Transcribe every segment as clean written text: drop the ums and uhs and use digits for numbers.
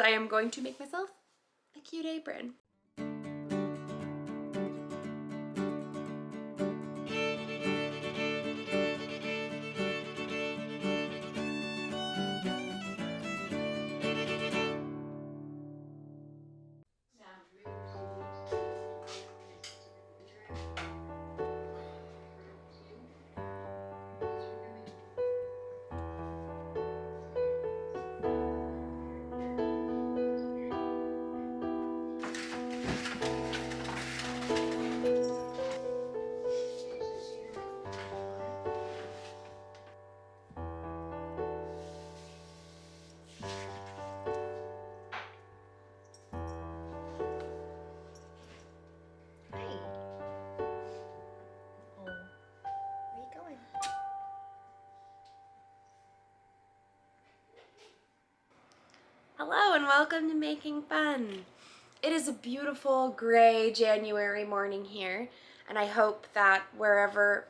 I am going to make myself a cute apron. Hello and welcome to Making Fun. It is a beautiful gray January morning here, and I hope that whatever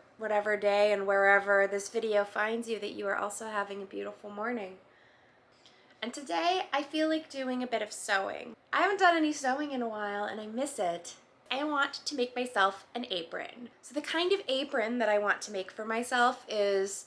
day and wherever this video finds you, that you are also having a beautiful morning. And today I feel like doing a bit of sewing. I haven't done any sewing in a while and I miss it. I want to make myself an apron. So the kind of apron that I want to make for myself is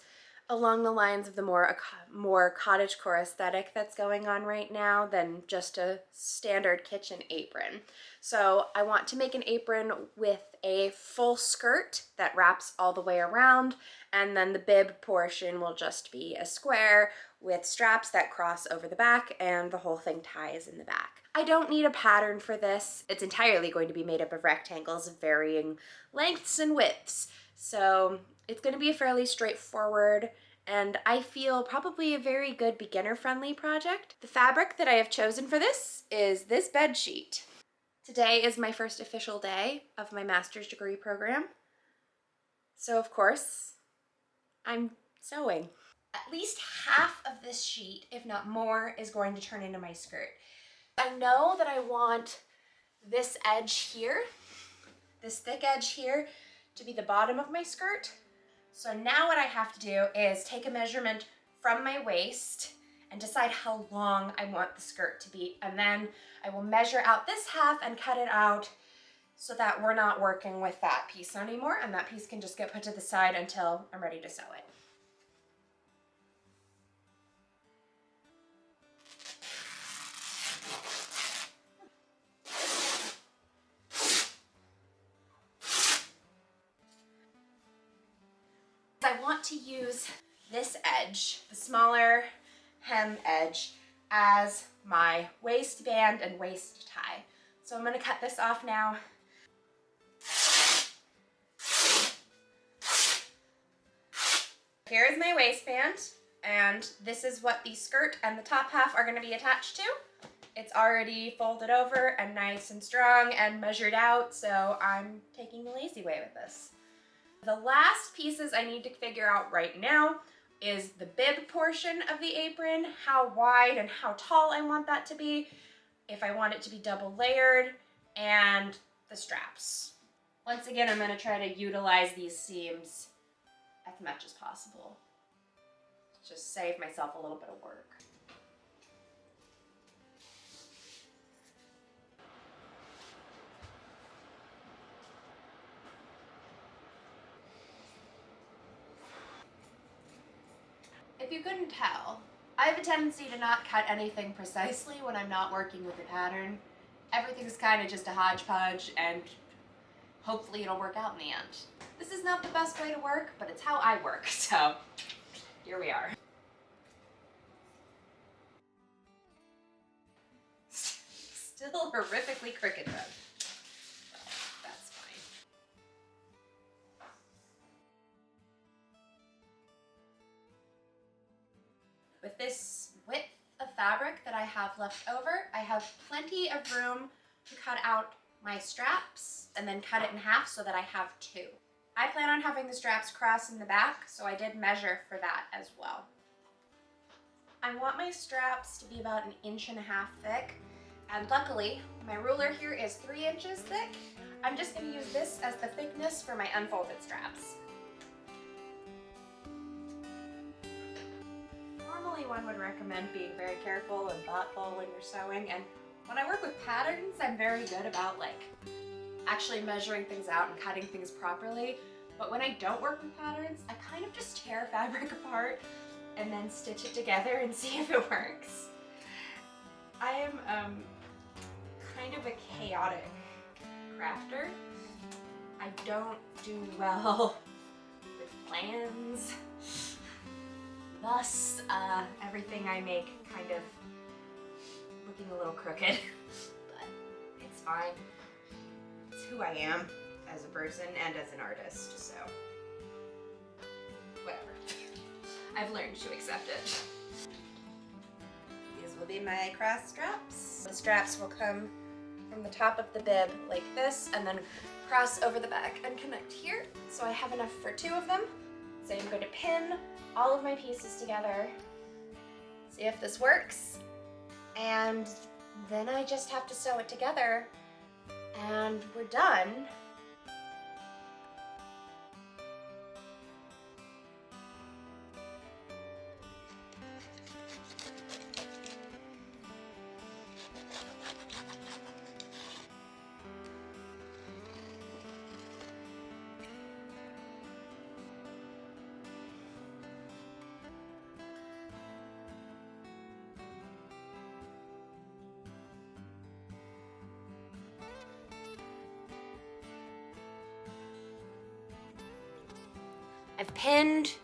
along the lines of the more cottagecore aesthetic that's going on right now than just a standard kitchen apron. So I want to make an apron with a full skirt that wraps all the way around, and then the bib portion will just be a square with straps that cross over the back, and the whole thing ties in the back. I don't need a pattern for this. It's entirely going to be made up of rectangles of varying lengths and widths. So it's going to be a fairly straightforward and I feel probably a very good beginner-friendly project. The fabric that I have chosen for this is this bed sheet. Today is my first official day of my master's degree program. So of course, I'm sewing. At least half of this sheet, if not more, is going to turn into my skirt. I know that I want this edge here, this thick edge here, to be the bottom of my skirt. So now what I have to do is take a measurement from my waist and decide how long I want the skirt to be. And then I will measure out this half and cut it out so that we're not working with that piece anymore, and that piece can just get put to the side until I'm ready to sew it. I want to use this edge, the smaller hem edge, as my waistband and waist tie. So I'm going to cut this off now. Here is my waistband, and this is what the skirt and the top half are going to be attached to. It's already folded over and nice and strong and measured out, so I'm taking the lazy way with this. The last pieces I need to figure out right now is the bib portion of the apron, how wide and how tall I want that to be, if I want it to be double layered, and the straps. Once again, I'm going to try to utilize these seams as much as possible. Just save myself a little bit of work. If you couldn't tell, I have a tendency to not cut anything precisely when I'm not working with a pattern. Everything's kind of just a hodgepodge, and hopefully it'll work out in the end. This is not the best way to work, but it's how I work, so here we are. Still horrifically crooked though. That's fine. With this width of fabric that I have left over, I have plenty of room to cut out my straps and then cut it in half so that I have two. I plan on having the straps cross in the back, so I did measure for that as well. I want my straps to be about 1.5 inches thick, and luckily my ruler here is 3 inches thick. I'm just going to use this as the thickness for my unfolded straps. normally one would recommend being very careful and thoughtful when you're sewing, and when I work with patterns, I'm very good about like actually measuring things out and cutting things properly. But when I don't work with patterns, I kind of just tear fabric apart and then stitch it together and see if it works. I am kind of a chaotic crafter. I don't do well with plans. Thus, everything I make kind of looking a little crooked, but it's fine. It's who I am as a person and as an artist, so whatever. I've learned to accept it. These will be my cross straps. The straps will come from the top of the bib like this and then cross over the back and connect here. So I have enough for 2 of them. So I'm going to pin all of my pieces together, see if this works, and then I just have to sew it together and we're done. I've pinned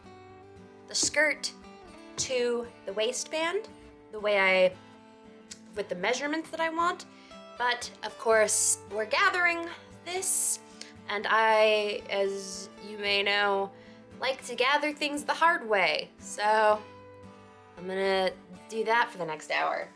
the skirt to the waistband with the measurements that I want, but of course we're gathering this, and I, as you may know, like to gather things the hard way, so I'm gonna do that for the next hour.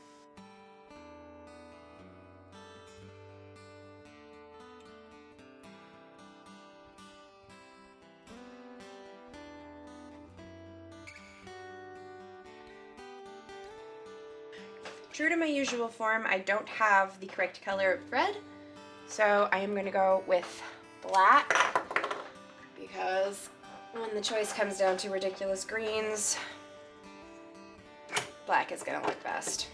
True to my usual form, I don't have the correct color of thread, so I am going to go with black, because when the choice comes down to ridiculous greens, black is going to look best.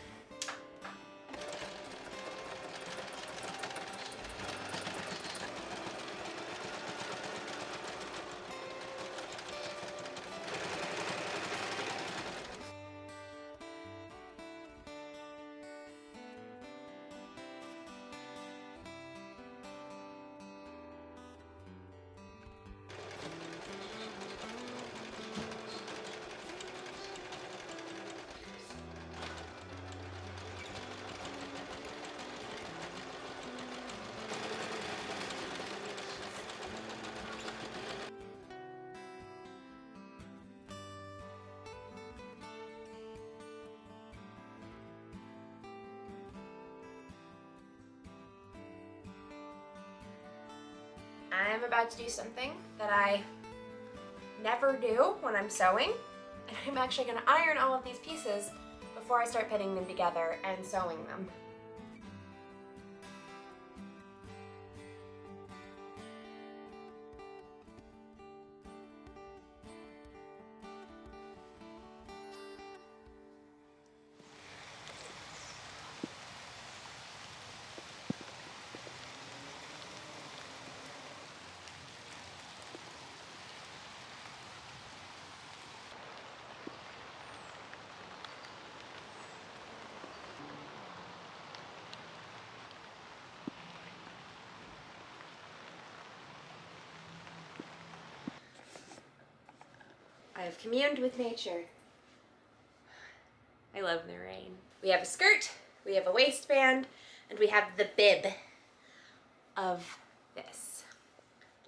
I'm about to do something that I never do when I'm sewing, and I'm actually going to iron all of these pieces before I start pinning them together and sewing them. I have communed with nature. I love the rain. We have a skirt, we have a waistband, and we have the bib of this,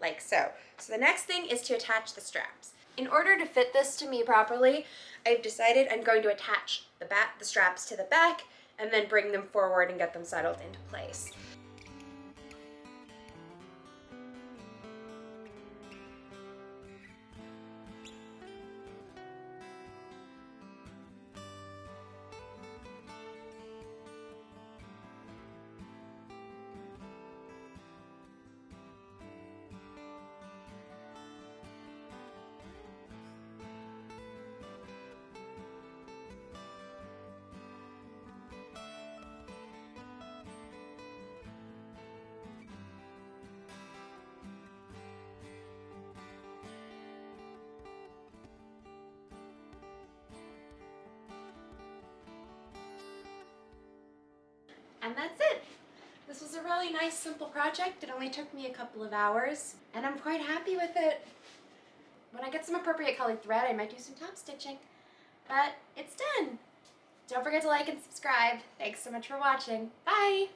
like so. So the next thing is to attach the straps. In order to fit this to me properly, I've decided I'm going to attach the straps to the back and then bring them forward and get them settled into place. And that's it. This was a really nice, simple project. It only took me a couple of hours, and I'm quite happy with it. When I get some appropriate colored thread, I might do some top stitching, but it's done. Don't forget to like and subscribe. Thanks so much for watching. Bye!